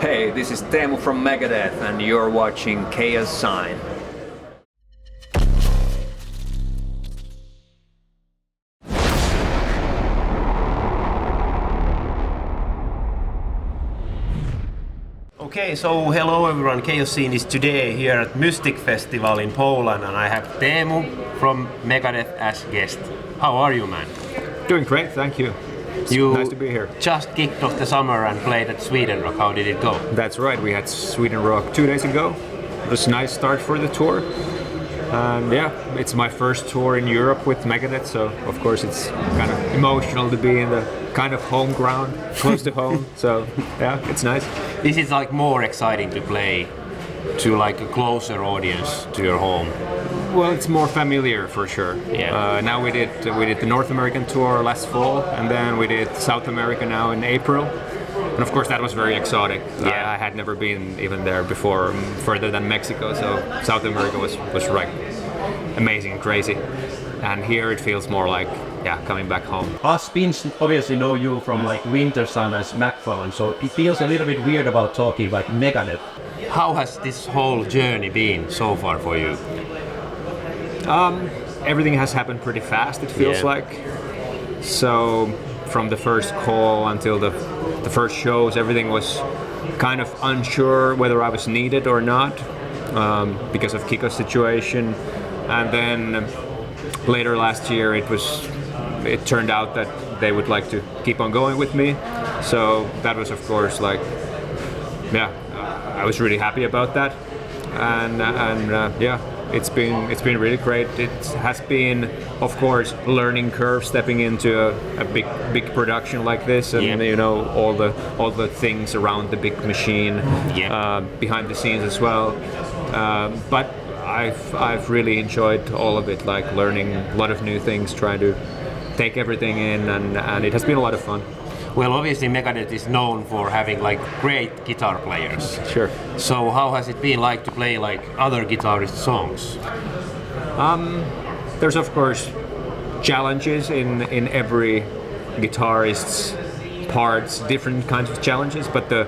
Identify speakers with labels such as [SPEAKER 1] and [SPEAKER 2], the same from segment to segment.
[SPEAKER 1] Hey, this is Teemu from Megadeth and you're watching Chaoszine.
[SPEAKER 2] Okay, so hello everyone, Chaoszine is today here at Mystic Festival in Poland and I have Teemu from Megadeth as guest. How are you, man?
[SPEAKER 3] Doing great, thank you. It's nice to be here.
[SPEAKER 2] Just kicked off the summer and played at Sweden Rock. How did it go?
[SPEAKER 3] That's right, we had Sweden Rock 2 days ago. It was a nice start for the tour. And yeah, it's my first tour in Europe with Megadeth, so of course it's kind of emotional to be in the kind of home ground, close to home. So yeah, it's nice.
[SPEAKER 2] Is it like more exciting to play to like a closer audience to your home?
[SPEAKER 3] Well, it's more familiar for sure.
[SPEAKER 2] Yeah.
[SPEAKER 3] Now we did the North American tour last fall, and then we did South America now in April. And of course that was very exotic.
[SPEAKER 2] Yeah.
[SPEAKER 3] I had never been even there before, further than Mexico, so South America was like amazing and crazy. And here it feels more like, yeah, coming back home.
[SPEAKER 4] Us Finns obviously know you from like Wintersun and Smackbound, so it feels a little bit weird about talking like Megadeth.
[SPEAKER 2] How has this whole journey been so far for you?
[SPEAKER 3] Everything has happened pretty fast, it feels
[SPEAKER 2] Yeah.
[SPEAKER 3] like. So from the first call until the first shows, everything was kind of unsure whether I was needed or not because of Kiko's situation. And then later last year it turned out that they would like to keep on going with me. So that was of course like, yeah, I was really happy about that. And yeah, it's been really great. It has been, of course, learning curve stepping into a big production like this, and
[SPEAKER 2] Yeah.
[SPEAKER 3] you know all the things around the big machine,
[SPEAKER 2] Yeah.
[SPEAKER 3] behind the scenes as well. But I've really enjoyed all of it, like learning a lot of new things, trying to take everything in, and it has been a lot of fun.
[SPEAKER 2] Well, obviously Megadeth is known for having like great guitar players.
[SPEAKER 3] Sure.
[SPEAKER 2] So how has it been like to play like other guitarist songs?
[SPEAKER 3] There's of course challenges in every guitarist's parts, different kinds of challenges, but the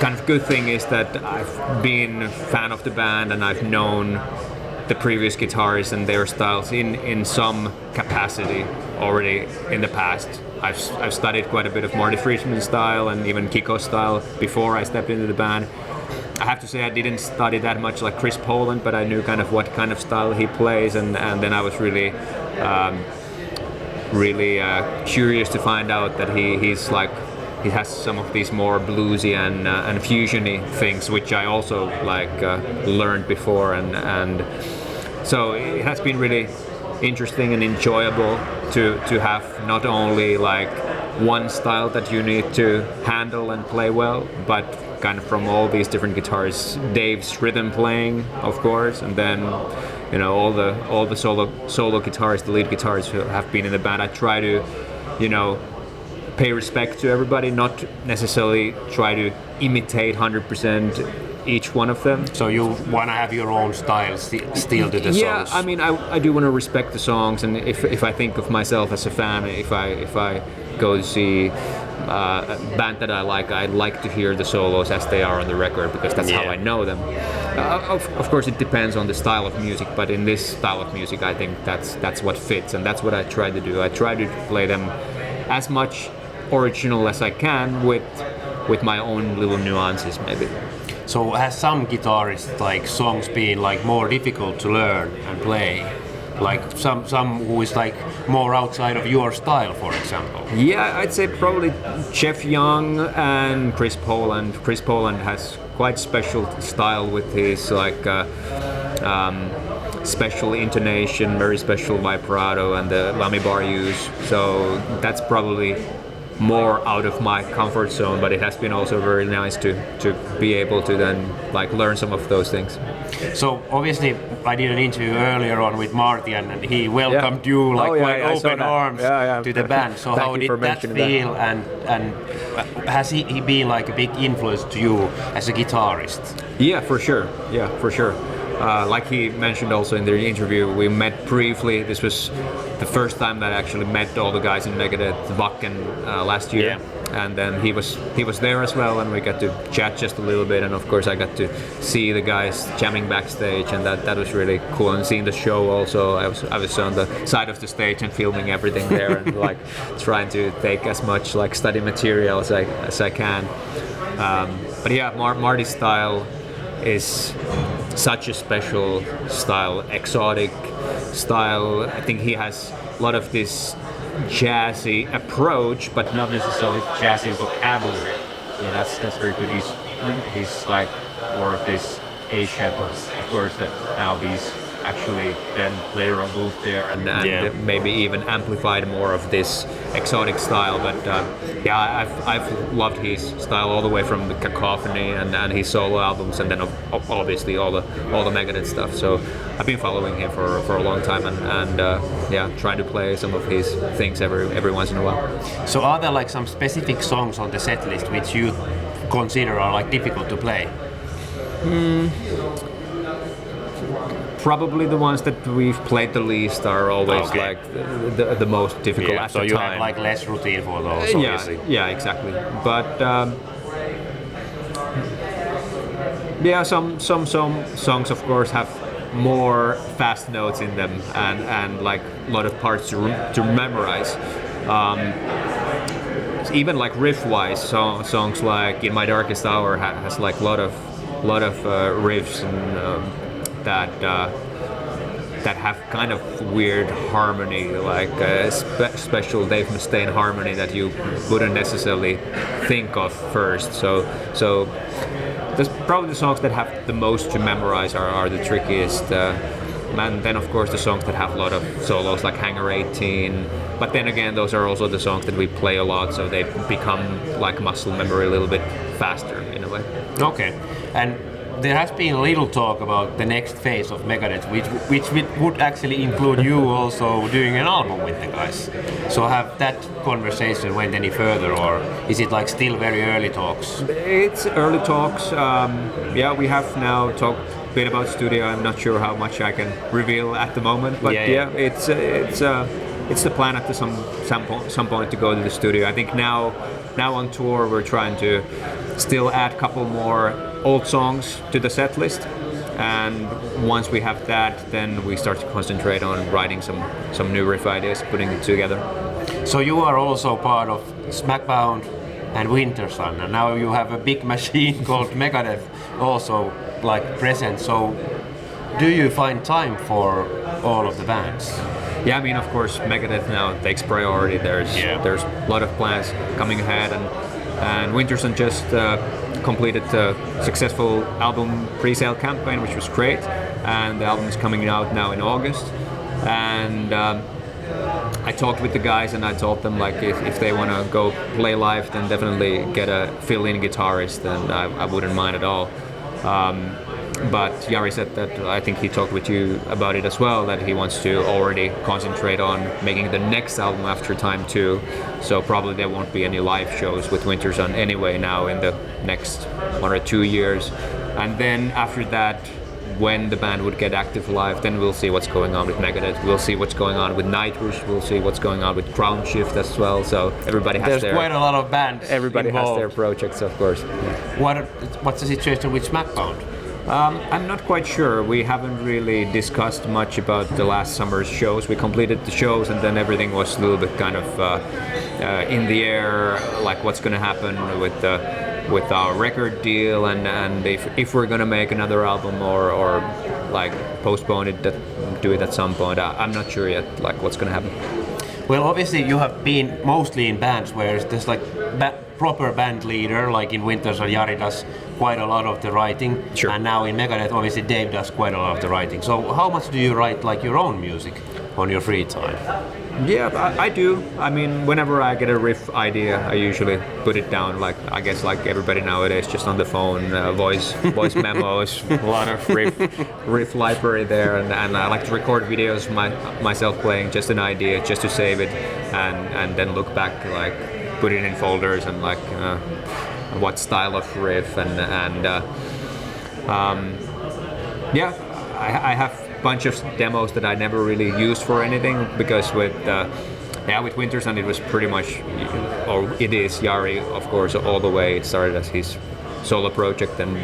[SPEAKER 3] kind of good thing is that I've been a fan of the band and I've known the previous guitarists and their styles in some capacity already in the past. I've studied quite a bit of Marty Friedman's style and even Kiko's style before I stepped into the band. I have to say I didn't study that much like Chris Poland, but I knew kind of what kind of style he plays, and then I was really curious to find out that he has some of these more bluesy and fusiony things, which I also learned before, and so it has been really interesting and enjoyable to have not only like one style that you need to handle and play well, but kind of from all these different guitars. Dave's rhythm playing, of course, and then you know all the solo guitarists, the lead guitarists who have been in the band. I try to, you know, pay respect to everybody, not necessarily try to imitate 100% each one of them.
[SPEAKER 2] So you want to have your own style still to the songs?
[SPEAKER 3] Yeah, I mean, I do want to respect the songs, and if I think of myself as a fan, if I go to see a band that I I'd like to hear the solos as they are on the record, because that's how I know them. Of course, it depends on the style of music, but in this style of music, I think that's what fits, and that's what I try to do. I try to play them as much original as I can with my own little nuances, maybe.
[SPEAKER 2] So has some guitarists like songs been like more difficult to learn and play? Like some who is like more outside of your style, for example? Yeah,
[SPEAKER 3] I'd say probably Jeff Young and Chris Poland. Chris Poland has quite special style with his special intonation, very special vibrato, and the lamy bar use. So that's probably more out of my comfort zone, but it has been also very nice to be able to then like learn some of those things.
[SPEAKER 2] So obviously I did an interview earlier on with Marty, and he welcomed you like open arms to the band. So how did that feel, and has he been like a big influence to you as a guitarist? Yeah, for sure. Like he mentioned also in the interview, we met briefly. This was the first time that I actually met all the guys in Megadeth, Wacken, last year.
[SPEAKER 3] and then he was there as well, and we got to chat just a little bit, and of course I got to see the guys jamming backstage, and that was really cool. And seeing the show also, I was on the side of the stage and filming everything there, and like trying to take as much like study material as I can. But yeah, Marty's style is such a special style, exotic style. I think he has a lot of this jazzy approach, but not necessarily jazzy vocabulary. Yeah, that's very good. He's like more of this Asian, of course, that now he's actually then later on moved there and maybe even amplified more of this exotic style. But yeah, I've loved his style all the way from the Chaoszine and his solo albums, and then obviously all the Megadeth stuff. So I've been following him for a long time, and yeah, trying to play some of his things every once in a while.
[SPEAKER 2] So are there like some specific songs on the set list which you consider are like difficult to play?
[SPEAKER 3] Probably the ones that we've played the least are always like the most difficult at the time.
[SPEAKER 2] So you have like less routine for those, obviously.
[SPEAKER 3] Yeah, exactly. But yeah, some songs of course have more fast notes in them and like a lot of parts to memorize. Even like riff-wise, songs like "In My Darkest Hour" has like a lot of riffs and that have kind of weird harmony, like a special Dave Mustaine harmony that you wouldn't necessarily think of first. So there's probably the songs that have the most to memorize are the trickiest. And then of course the songs that have a lot of solos like Hangar 18. But then again, those are also the songs that we play a lot, so they become like muscle memory a little bit faster in a way.
[SPEAKER 2] Okay. And there has been a little talk about the next phase of Megadeth, which would actually include you also doing an album with the guys. So have that conversation went any further, or is it like still very early talks?
[SPEAKER 3] It's early talks. Yeah, we have now talked a bit about studio. I'm not sure how much I can reveal at the moment, but yeah, it's the plan at some point to go to the studio. I think now on tour we're trying to still add a couple more old songs to the set list, and once we have that, then we start to concentrate on writing some new riff ideas, putting it together.
[SPEAKER 2] So you are also part of Smackbound and Wintersun, and now you have a big machine called Megadeth also like present. So do you find time for all of the bands?
[SPEAKER 3] Yeah, I mean, of course, Megadeth now takes priority. There's a lot of plans coming ahead, and Wintersun just completed a successful album pre-sale campaign, which was great, and the album is coming out now in August. And I talked with the guys, and I told them like if they want to go play live, then definitely get a fill-in guitarist, and I wouldn't mind at all. But Jari said that, I think he talked with you about it as well, that he wants to already concentrate on making the next album after Time 2. So probably there won't be any live shows with Wintersun anyway now in the next 1 or 2 years. And then after that, when the band would get active live, then we'll see what's going on with Megadeth. We'll see what's going on with Nightwish. We'll see what's going on with Crown Shift as well. So everybody has
[SPEAKER 2] There's quite a lot of bands
[SPEAKER 3] Everybody
[SPEAKER 2] involved.
[SPEAKER 3] has their projects, of course.
[SPEAKER 2] What's the situation with Smackbound?
[SPEAKER 3] I'm not quite sure. We haven't really discussed much about the last summer's shows. We completed the shows, and then everything was a little bit kind of in the air, like what's going to happen with our record deal, and if we're going to make another album or like postpone it, do it at some point. I'm not sure yet, like what's going to happen.
[SPEAKER 2] Well, obviously you have been mostly in bands where there's like proper band leader, like in Wintersun, Jari does quite a lot of the writing,
[SPEAKER 3] sure.
[SPEAKER 2] And now in Megadeth, obviously Dave does quite a lot of the writing. So how much do you write like your own music on your free time?
[SPEAKER 3] Yeah, I do. I mean, whenever I get a riff idea, I usually put it down. Like I guess, like everybody nowadays, just on the phone, voice memos, a lot of riff library there, and I like to record videos myself playing just an idea, just to save it, and then look back, like put it in folders and like what style of riff and yeah, I have bunch of demos that I never really used for anything, because with yeah, with Wintersun it was pretty much, or it is Jari, of course, all the way. It started as his solo project, and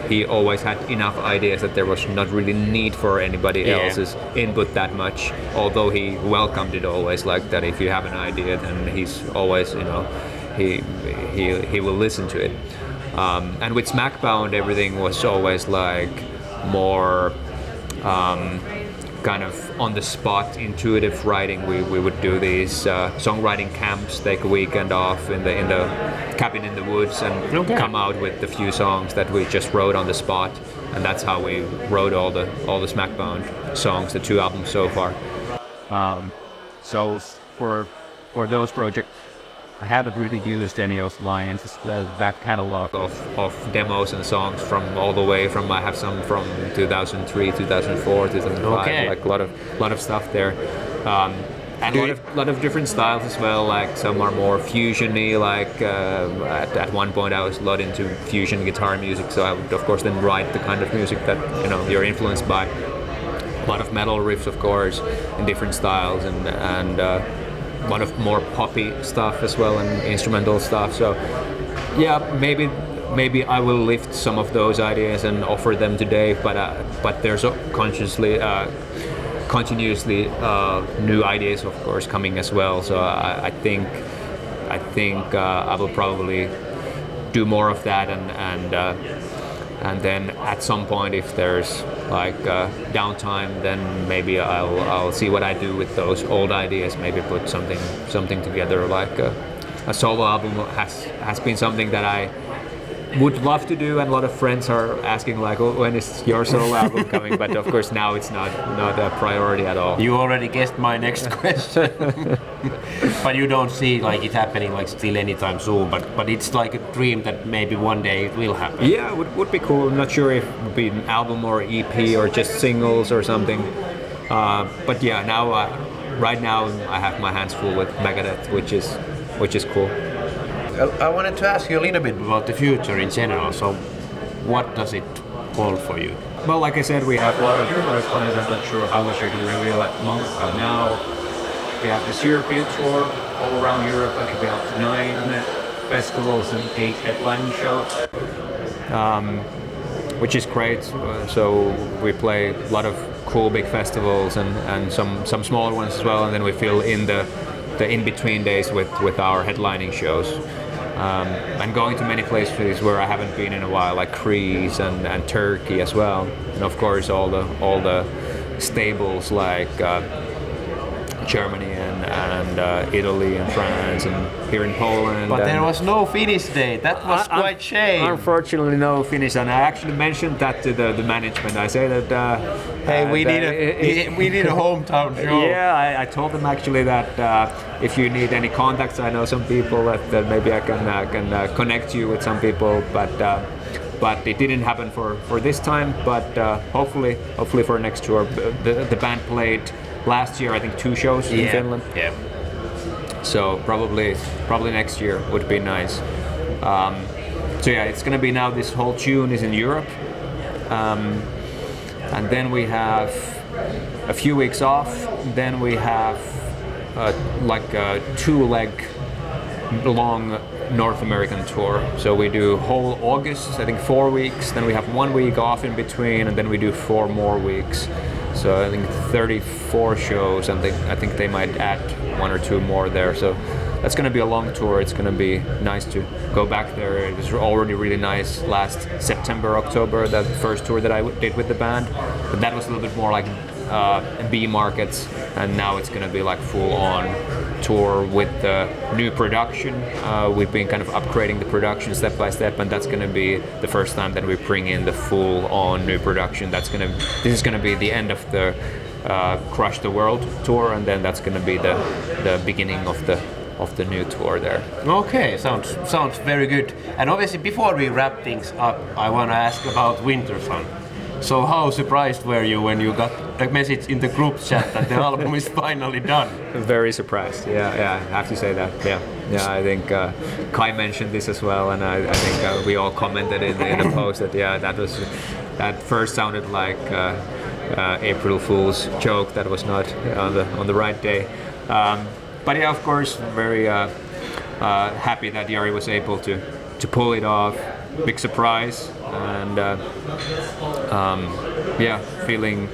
[SPEAKER 3] he always had enough ideas that there was not really need for anybody else's input that much, although he welcomed it always, like that if you have an idea then he's always, you know, he will listen to it. And with Smackbound everything was always like more kind of on the spot, intuitive writing. We would do these songwriting camps, take a weekend off in the cabin in the woods, and come out with the few songs that we just wrote on the spot. And that's how we wrote all the Smackbound songs, the 2 albums so far.
[SPEAKER 4] So for those projects, I haven't really used any of Lion's back catalog
[SPEAKER 3] of demos and songs from all the way from, I have some from 2003, 2004, 2005, like a lot of stuff there. And a lot of different styles as well, like some are more fusion-y, like at one point I was a lot into fusion guitar music, so I would of course then write the kind of music that, you know, you're influenced by. A lot of metal riffs of course in different styles, and a lot of more poppy stuff as well and instrumental stuff. So yeah, maybe I will lift some of those ideas and offer them to Dave, but there's continuously new ideas of course coming as well. So I think I will probably do more of that, and then at some point if there's like downtime, then maybe I'll see what I do with those old ideas. Maybe put something together, like a solo album has been something that I would love to do, and a lot of friends are asking like, oh, when is your solo album coming? But of course now it's not a priority at all.
[SPEAKER 2] You already guessed my next question. But you don't see like it happening like still anytime soon, but it's like a dream that maybe one day it will happen.
[SPEAKER 3] Yeah, it would be cool. I'm not sure if it would be an album or EP or just singles or something. But yeah, now right now I have my hands full with Megadeth, which is cool.
[SPEAKER 2] I wanted to ask you a little bit about the future in general. So, what does it hold for you?
[SPEAKER 3] Well, like I said, we have
[SPEAKER 4] a lot of numerous plans. I'm not sure how much I can reveal at the moment. Now we have this European tour all around Europe. I think we have 9 festivals and 8 headlining shows,
[SPEAKER 3] which is great. So we play a lot of cool big festivals and some smaller ones as well, and then we fill in the in-between days with our headlining shows. And going to many places where I haven't been in a while, like Greece and Turkey as well, and of course all the staples like Germany and Italy and France and here in Poland.
[SPEAKER 2] But there was no Finnish day. That was quite shame.
[SPEAKER 3] Unfortunately, no Finnish, and I actually mentioned that to the management. I say that
[SPEAKER 2] hey, we need a hometown show.
[SPEAKER 3] Yeah, I told them actually that if you need any contacts, I know some people that maybe I can connect you with some people, but it didn't happen for this time. But hopefully for next tour. The band played last year, I think 2 shows in Finland.
[SPEAKER 2] Yeah.
[SPEAKER 3] So probably next year would be nice. So yeah, it's gonna be now. This whole June is in Europe, and then we have a few weeks off. Then we have like a 2-leg long North American tour. So we do whole August, I think 4 weeks. Then we have 1 week off in between, and then we do 4 more weeks. So I think 34 shows, and I think they might add 1 or 2 more there. So that's going to be a long tour. It's going to be nice to go back there. It was already really nice last September, October, that first tour that I did with the band. But that was a little bit more like B markets, and now it's going to be like full-on tour with the new production. We've been kind of upgrading the production step by step, and that's going to be the first time that we bring in the full-on new production. This is going to be the end of the Crush the World tour, and then that's going to be the beginning of the new tour there.
[SPEAKER 2] Okay, sounds very good. And obviously, before we wrap things up, I want to ask about Wintersun. So how surprised were you when you got a message in the group chat that the album is finally done?
[SPEAKER 3] Very surprised. Yeah, I have to say that. Yeah. I think Kai mentioned this as well, and I think we all commented in the post that that first sounded like April Fool's joke that was not on the right day. But yeah, of course, very happy that Jari was able to pull it off. Big surprise, and yeah, feeling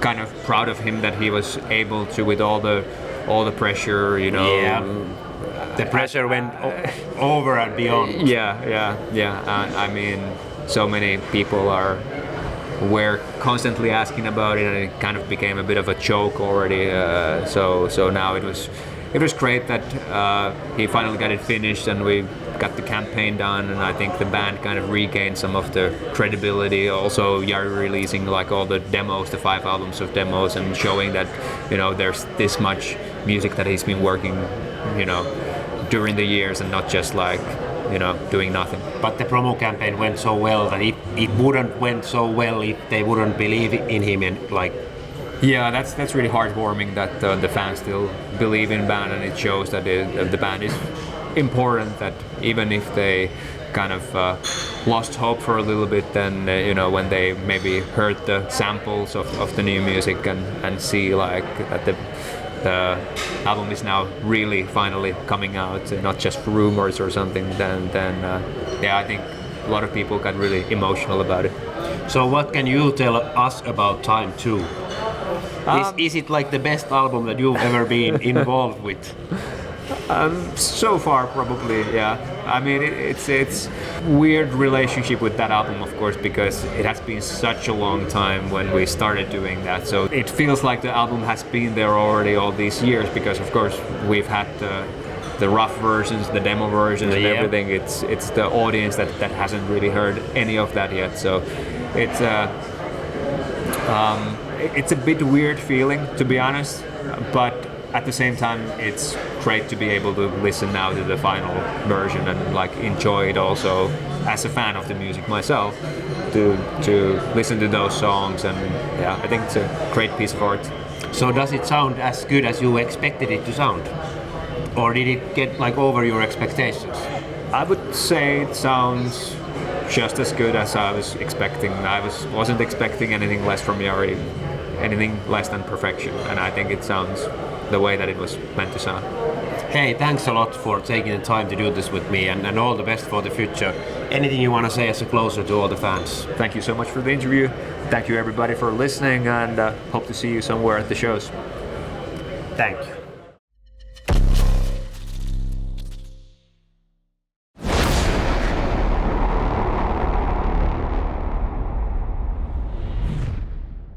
[SPEAKER 3] kind of proud of him that he was able to, with all the pressure, you know.
[SPEAKER 2] Yeah. The pressure went over and beyond.
[SPEAKER 3] Yeah. I mean, so many people were constantly asking about it, and it kind of became a bit of a joke already. So now it was great that he finally got it finished, and we got the campaign done, and I think the band kind of regained some of the credibility. Also, Jari releasing like all the demos, the 5 albums of demos, and showing that, you know, there's this much music that he's been working, you know, during the years, and not just like, you know, doing nothing.
[SPEAKER 2] But the promo campaign went so well that it wouldn't went so well if they wouldn't believe in him, and like.
[SPEAKER 3] Yeah, that's really heartwarming that the fans still believe in band, and it shows that the band is important. That even if they kind of lost hope for a little bit, then you know, when they maybe heard the samples of the new music and see like that the album is now really finally coming out, not just rumors or something, then yeah, I think a lot of people got really emotional about it.
[SPEAKER 2] So what can you tell us about Time 2? Is it like the best album that you've ever been involved with?
[SPEAKER 3] So far, probably, yeah. I mean, it's weird relationship with that album, of course, because it has been such a long time when we started doing that. So it feels like the album has been there already all these years, because of course we've had the rough versions, the demo versions, and everything. It's the audience that hasn't really heard any of that yet. So it's a bit weird feeling, to be honest, but at the same time, it's great to be able to listen now to the final version and like enjoy it also as a fan of the music myself, to listen to those songs, and yeah, I think it's a great piece of art.
[SPEAKER 2] So does it sound as good as you expected it to sound, or did it get like over your expectations?
[SPEAKER 3] I would say it sounds just as good as I was expecting. I wasn't expecting anything less from Jari, anything less than perfection, and I think it sounds the way that it was meant to sound.
[SPEAKER 2] Hey, thanks a lot for taking the time to do this with me, and all the best for the future. Anything you want to say as a closer to all the fans?
[SPEAKER 3] Thank you so much for the interview. Thank you everybody for listening, and hope to see you somewhere at the shows.
[SPEAKER 2] Thank you.